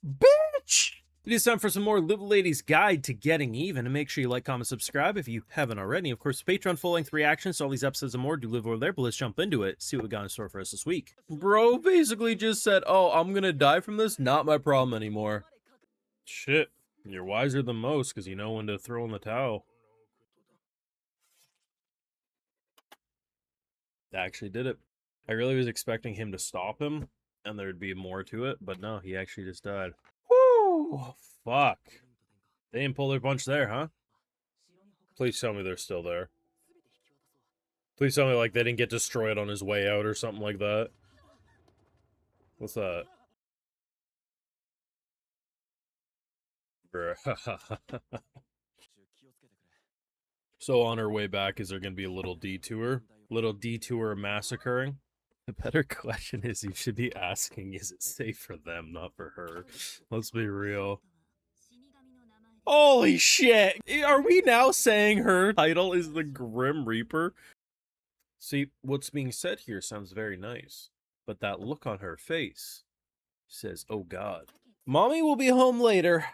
Bitch! It is time for some more Livid Lady's Guide to Getting Even, and make sure you like, comment, subscribe if you haven't already. Of course, Patreon full-length reactions to all these episodes and more do live over there, but let's jump into it, see what we got in store for us this week. Bro basically just said, oh, I'm gonna die from this, not my problem anymore. Shit, you're wiser than most, because you know when to throw in the towel. Actually did it. I really was expecting him to stop him, and there'd be more to it, but no, he actually just died. Woo! Fuck. They didn't pull their punch there, huh? Please tell me they're still there. Please tell me, like, they didn't get destroyed on his way out or something like that. What's that? So on our way back, is there going to be a little detour? Little detour massacring? The better question is, you should be asking, is it safe for them, not for her? Let's be real. Holy shit! Are we now saying her title is the Grim Reaper? See, what's being said here sounds very nice, but that look on her face says, oh god. Mommy will be home later.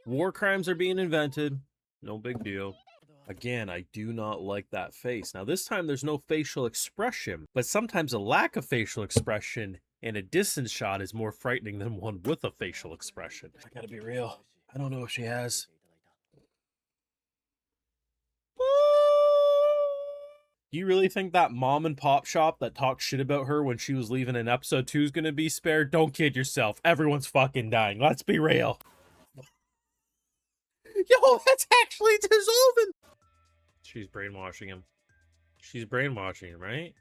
War crimes are being invented. No big deal. Again, I do not like that face. Now, this time there's no facial expression, but sometimes a lack of facial expression in a distance shot is more frightening than one with a facial expression. I gotta be real. I don't know if she has. Do you really think that mom and pop shop that talked shit about her when she was leaving in episode 2 is gonna be spared? Don't kid yourself. Everyone's fucking dying. Let's be real. Yo, that's actually dissolving. She's brainwashing him. She's brainwashing him, right?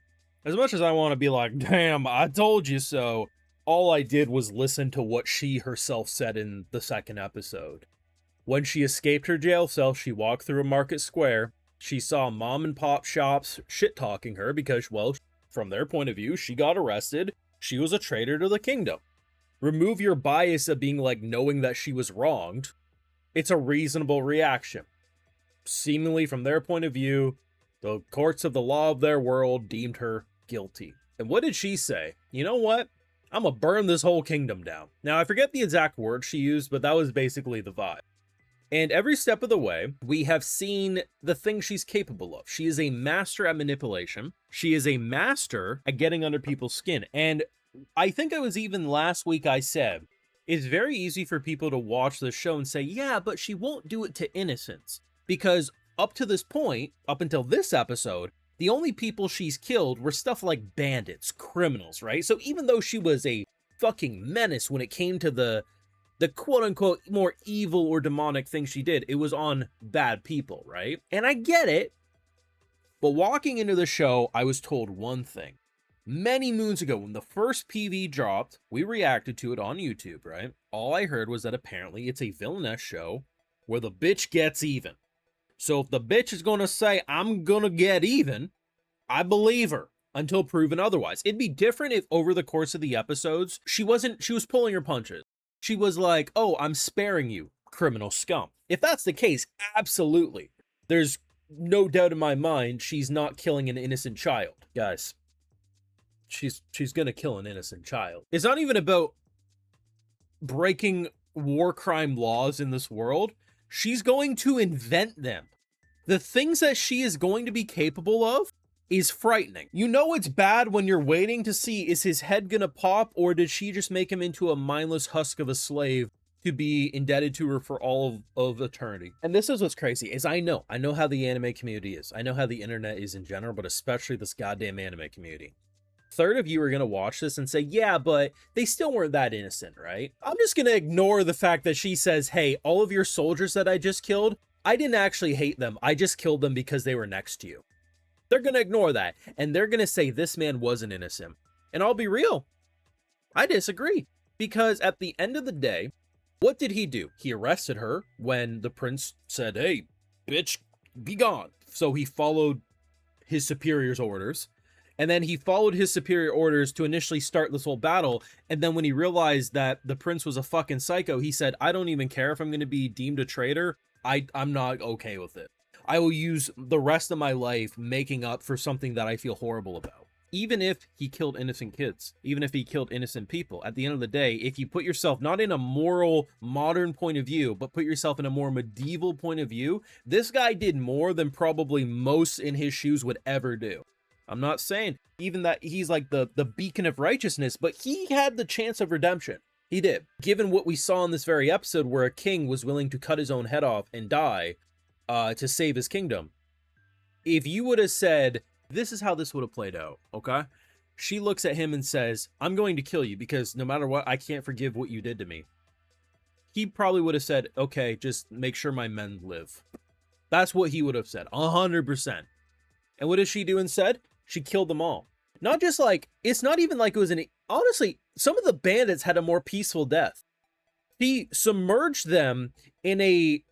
As much as I want to be like, damn, I told you so, all I did was listen to what she herself said in the second episode. When she escaped her jail cell, she walked through a market square. She saw mom and pop shops shit-talking her because, well, from their point of view, she got arrested. She was a traitor to the kingdom. Remove your bias of being like knowing that she was wronged. It's a reasonable reaction. Seemingly, from their point of view, the courts of the law of their world deemed her guilty. And what did she say? You know what? I'm gonna burn this whole kingdom down. Now, I forget the exact word she used, but that was basically the vibe. And every step of the way, we have seen the things she's capable of. She is a master at manipulation. She is a master at getting under people's skin. And I think it was even last week I said, it's very easy for people to watch the show and say, yeah, but she won't do it to innocents. Because up to this point, up until this episode, the only people she's killed were stuff like bandits, criminals, right? So even though she was a fucking menace when it came to the quote-unquote more evil or demonic thing she did, it was on bad people, right? And I get it, but walking into the show, I was told one thing. Many moons ago, when the first PV dropped, we reacted to it on YouTube, right? All I heard was that apparently it's a villainess show where the bitch gets even. So if the bitch is gonna say, I'm gonna get even, I believe her until proven otherwise. It'd be different if over the course of the episodes, she was pulling her punches. She was like, oh, I'm sparing you, criminal scum. If that's the case, absolutely. There's no doubt in my mind she's not killing an innocent child. Guys, she's gonna kill an innocent child. It's not even about breaking war crime laws in this world. She's going to invent them. The things that she is going to be capable of is frightening. You know it's bad when you're waiting to see, is his head gonna pop, or did she just make him into a mindless husk of a slave to be indebted to her for all of eternity? And this is what's crazy, is I know how the anime community is. I know how the internet is in general, but especially this goddamn anime community. Third of you are gonna watch this and say, yeah, but they still weren't that innocent, right? I'm just gonna ignore the fact that she says, hey, all of your soldiers that I just killed, I didn't actually hate them. I just killed them because they were next to you. They're gonna ignore that, and they're gonna say this man wasn't innocent. And I'll be real, I disagree. Because at the end of the day, what did he do? He arrested her when the prince said, hey, bitch, be gone. So he followed his superior's orders. And then he followed his superior orders to initially start this whole battle. And then when he realized that the prince was a fucking psycho, he said, I don't even care if I'm going to be deemed a traitor. I'm not okay with it. I will use the rest of my life making up for something that I feel horrible about. even if he killed innocent kids, even if he killed innocent people, at the end of the day, if you put yourself not in a moral, modern point of view, but put yourself in a more medieval point of view, this guy did more than probably most in his shoes would ever do. I'm not saying even that he's like the beacon of righteousness, but he had the chance of redemption. He did. Given what we saw in this very episode where a king was willing to cut his own head off and die to save his kingdom. If you would have said, this is how this would have played out, okay? She looks at him and says, I'm going to kill you because no matter what, I can't forgive what you did to me. He probably would have said, okay, just make sure my men live. That's what he would have said, 100%. And what does she do instead? She killed them all. Not just like, it's not even like it was an, honestly, some of the bandits had a more peaceful death. She submerged them in a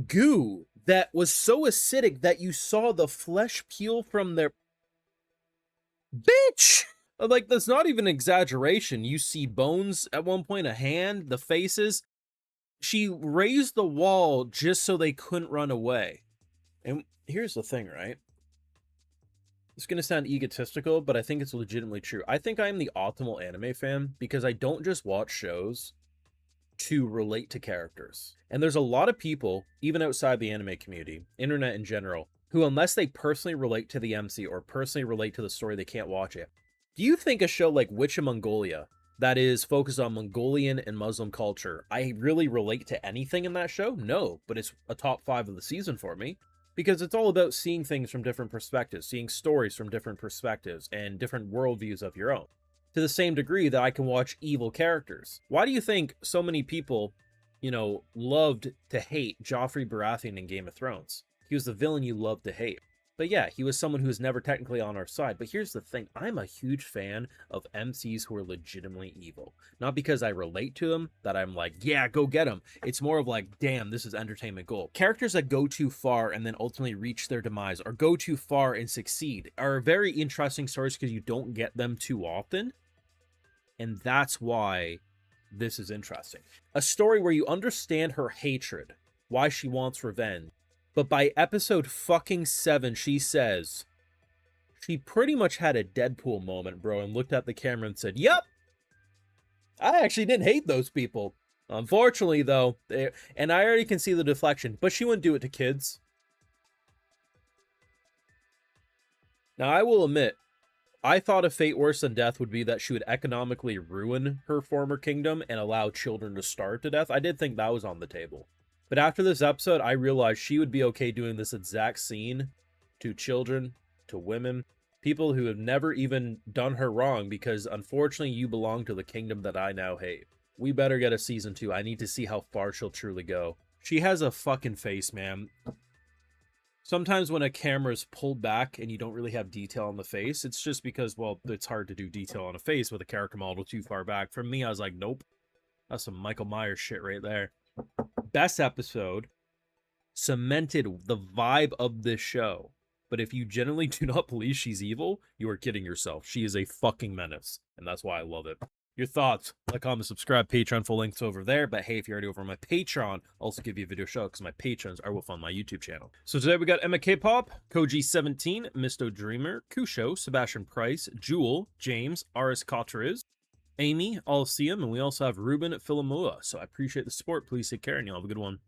goo that was so acidic that you saw the flesh peel from their... Bitch! Like, that's not even an exaggeration. You see bones at one point, a hand, the faces. She raised the wall just so they couldn't run away. And here's the thing, right? It's going to sound egotistical, but I think it's legitimately true. I think I am the optimal anime fan because I don't just watch shows to relate to characters. And there's a lot of people, even outside the anime community, internet in general, who unless they personally relate to the MC or personally relate to the story, they can't watch it. Do you think a show like Witch of Mongolia, that is focused on Mongolian and Muslim culture, I really relate to anything in that show? No, but it's a top 5 of the season for me. Because it's all about seeing things from different perspectives, seeing stories from different perspectives, and different worldviews of your own. To the same degree that I can watch evil characters. Why do you think so many people, loved to hate Joffrey Baratheon in Game of Thrones? He was the villain you loved to hate. But yeah, he was someone who was never technically on our side. But here's the thing, I'm a huge fan of MCs who are legitimately evil. Not because I relate to them, that I'm like, yeah, go get them. It's more of like, damn, this is entertainment gold. Characters that go too far and then ultimately reach their demise, or go too far and succeed, are very interesting stories because you don't get them too often. And that's why this is interesting. A story where you understand her hatred, why she wants revenge. But by episode fucking 7, she says, she pretty much had a Deadpool moment, bro, and looked at the camera and said, yep, I actually didn't hate those people. Unfortunately, though, and I already can see the deflection, but she wouldn't do it to kids. Now, I will admit, I thought a fate worse than death would be that she would economically ruin her former kingdom and allow children to starve to death. I did think that was on the table. But after this episode, I realized she would be okay doing this exact scene to children, to women, people who have never even done her wrong because, unfortunately, you belong to the kingdom that I now hate. We better get a season 2. I need to see how far she'll truly go. She has a fucking face, man. Sometimes when a camera is pulled back and you don't really have detail on the face, it's just because, well, it's hard to do detail on a face with a character model too far back. For me, I was like, nope. That's some Michael Myers shit right there. Best episode, cemented the vibe of this show. But if you genuinely do not believe she's evil, you are kidding yourself. She is a fucking menace, and that's why I love it. Your thoughts, like, comment, subscribe, Patreon, full links over there. But hey, if you're already over on my Patreon, I'll also give you a video show because my patrons are with on my YouTube channel. So today we got Emma K-Pop, Koji17, Misto Dreamer, Kusho, Sebastian Price, Jewel, James, Aris Cotriz, Amy, Alcium, and we also have Ruben Philamua. So I appreciate the support. Please take care, and y'all have a good one.